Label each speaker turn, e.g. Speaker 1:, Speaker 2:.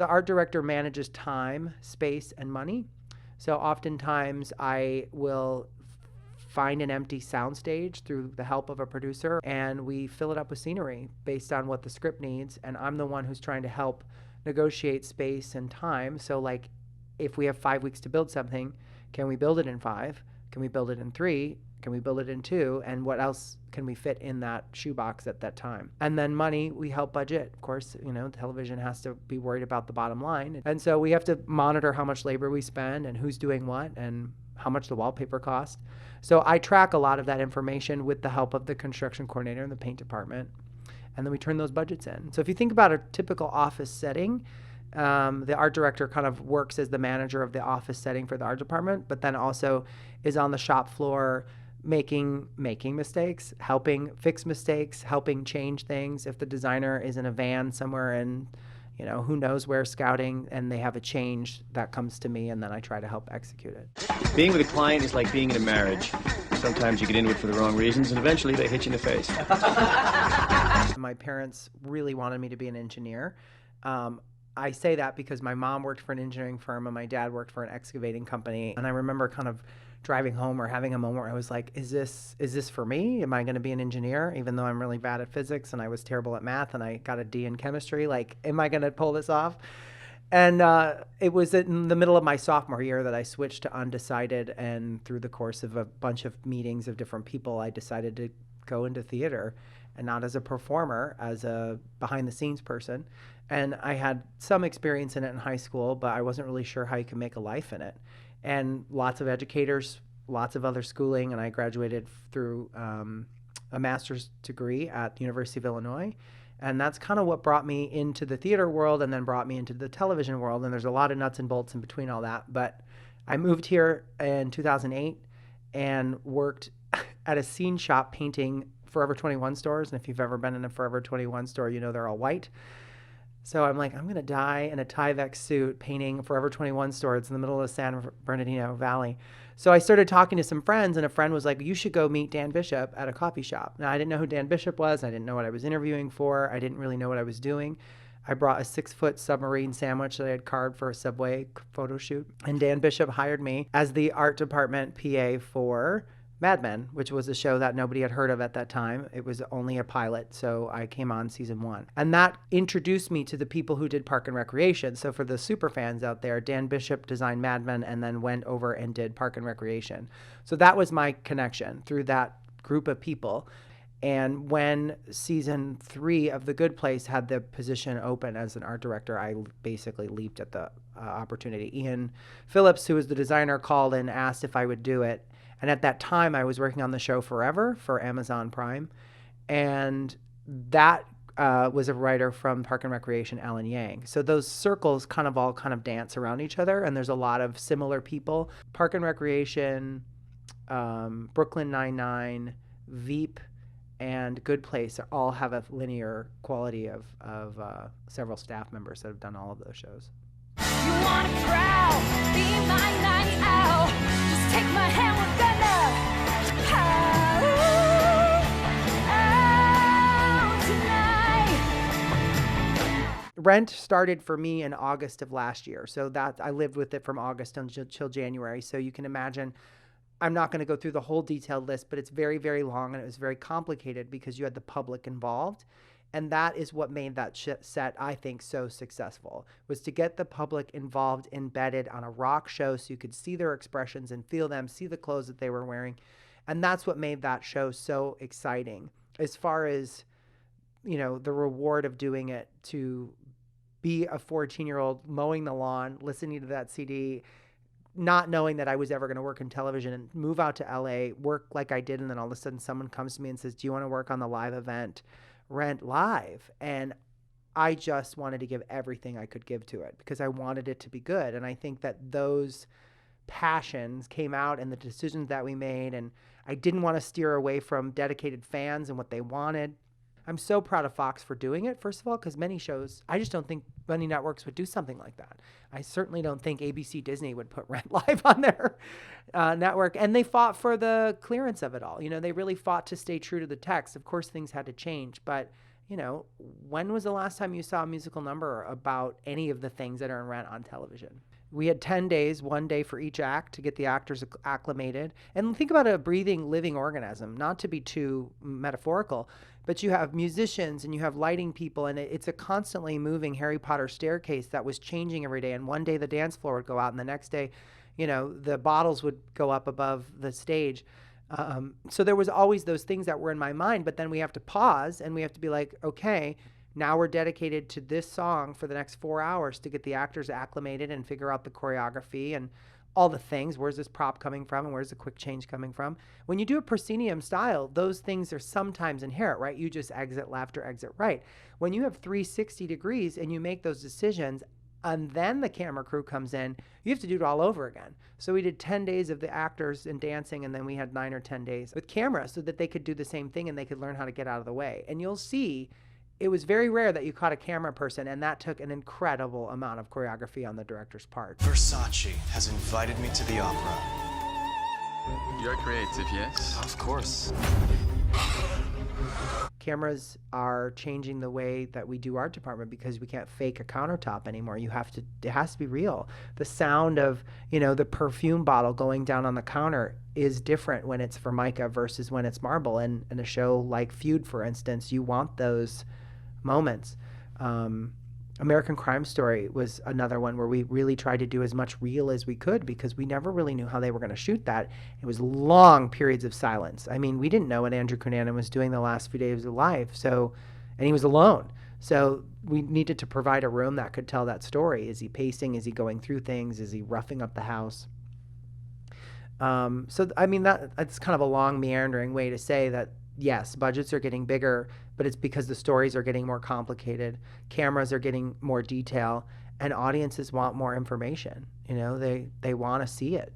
Speaker 1: art director manages time, space, and money. So oftentimes I will find an empty soundstage through the help of a producer, and we fill it up with scenery based on what the script needs. And I'm the one who's trying to help negotiate space and time. So like, if we have 5 weeks to build something, can we build it in 5? Can we build it in 3? Can we build it in 2? And what else can we fit in that shoebox at that time? And then money, we help budget. Of course, television has to be worried about the bottom line. And so we have to monitor how much labor we spend and who's doing what and how much the wallpaper costs. So I track a lot of that information with the help of the construction coordinator and the paint department. And then we turn those budgets in. So if you think about a typical office setting, the art director kind of works as the manager of the office setting for the art department, but then also is on the shop floor making mistakes, helping fix mistakes, helping change things. If the designer is in a van somewhere and who knows where scouting and they have a change, that comes to me and then I try to help execute it.
Speaker 2: Being with a client is like being in a marriage. Sometimes you get into it for the wrong reasons and eventually they hit you in the face.
Speaker 1: My parents really wanted me to be an engineer. I say that because my mom worked for an engineering firm and my dad worked for an excavating company. And I remember kind of driving home or having a moment where I was like, is this for me? Am I going to be an engineer? Even though I'm really bad at physics and I was terrible at math and I got a D in chemistry, like, am I going to pull this off? And it was in the middle of my sophomore year that I switched to undecided. And through the course of a bunch of meetings of different people, I decided to go into theater, and not as a performer, as a behind the scenes person. And I had some experience in it in high school, but I wasn't really sure how you could make a life in it. And lots of educators, lots of other schooling, and I graduated through a master's degree at the University of Illinois. And that's kind of what brought me into the theater world and then brought me into the television world. And there's a lot of nuts and bolts in between all that. But I moved here in 2008 and worked at a scene shop painting Forever 21 stores. And if you've ever been in a Forever 21 store, they're all white. So I'm like, I'm going to die in a Tyvek suit painting Forever 21 store. It's in the middle of the San Bernardino Valley. So I started talking to some friends, and a friend was like, you should go meet Dan Bishop at a coffee shop. Now, I didn't know who Dan Bishop was. I didn't know what I was interviewing for. I didn't really know what I was doing. I brought a 6-foot submarine sandwich that I had carved for a Subway photo shoot. And Dan Bishop hired me as the art department PA for Mad Men, which was a show that nobody had heard of at that time. It was only a pilot, so I came on season 1. And that introduced me to the people who did Park and Recreation. So for the super fans out there, Dan Bishop designed Mad Men and then went over and did Park and Recreation. So that was my connection through that group of people. And when season 3 of The Good Place had the position open as an art director, I basically leaped at the opportunity. Ian Phillips, who was the designer, called and asked if I would do it. And at that time, I was working on the show Forever for Amazon Prime. And that was a writer from Park and Recreation, Alan Yang. So those circles kind of dance around each other. And there's a lot of similar people. Park and Recreation, Brooklyn Nine-Nine, Veep, and Good Place all have a linear quality of several staff members that have done all of those shows.
Speaker 3: You want a crowd, be my night owl. Just take my hand, we're gonna tonight.
Speaker 1: Rent started for me in August of last year. So that I lived with it from August until January. So you can imagine, I'm not going to go through the whole detailed list, but it's very, very long and it was very complicated because you had the public involved. And that is what made that set, I think, so successful, was to get the public involved, embedded on a rock show so you could see their expressions and feel them, see the clothes that they were wearing. And that's what made that show so exciting. As far as, the reward of doing it, to be a 14-year-old mowing the lawn, listening to that CD, not knowing that I was ever going to work in television, and move out to LA, work like I did, and then all of a sudden someone comes to me and says, do you want to work on the live event, Rent Live? And I just wanted to give everything I could give to it because I wanted it to be good. And I think that those passions came out in the decisions that we made, and I didn't want to steer away from dedicated fans and what they wanted. I'm so proud of Fox for doing it, first of all, because many shows, I just don't think many networks would do something like that. I certainly don't think ABC Disney would put Rent Live on their network. And they fought for the clearance of it all. They really fought to stay true to the text. Of course, things had to change. But, you know, when was the last time you saw a musical number about any of the things that are in Rent on television? We had 10 days, 1 day for each act to get the actors acclimated. And think about a breathing, living organism, not to be too metaphorical, but you have musicians and you have lighting people, and it's a constantly moving Harry Potter staircase that was changing every day. And one day the dance floor would go out, and the next day, you know, the bottles would go up above the stage. So there was always those things that were in my mind, but then we have to pause and we have to be like, okay, now we're dedicated to this song for the next 4 hours to get the actors acclimated and figure out the choreography and all the things. Where's this prop coming from and where's the quick change coming from? When you do a proscenium style, those things are sometimes inherent, right? You just exit left or exit right. When you have 360 degrees and you make those decisions and then the camera crew comes in, you have to do it all over again. So we did 10 days of the actors and dancing, and then we had 9 or 10 days with camera so that they could do the same thing and they could learn how to get out of the way. And you'll see it was very rare that you caught a camera person, and that took an incredible amount of choreography on the director's part.
Speaker 4: Versace has invited me to the opera.
Speaker 5: You're creative, yes?
Speaker 4: Of course.
Speaker 1: Cameras are changing the way that we do art department because we can't fake a countertop anymore. It has to be real. The sound of, you know, the perfume bottle going down on the counter is different when it's Formica versus when it's marble. And in a show like Feud, for instance, you want those moments. American Crime Story was another one where we really tried to do as much real as we could because we never really knew how they were going to shoot that. It was long periods of silence. I mean, we didn't know what Andrew Cunanan was doing the last few days of life. So, and he was alone. So we needed to provide a room that could tell that story. Is he pacing? Is he going through things? Is he roughing up the house? So, I mean, that's kind of a long, meandering way to say that, yes, budgets are getting bigger, but it's because the stories are getting more complicated. Cameras are getting more detail, and audiences want more information. You know, they want to see it.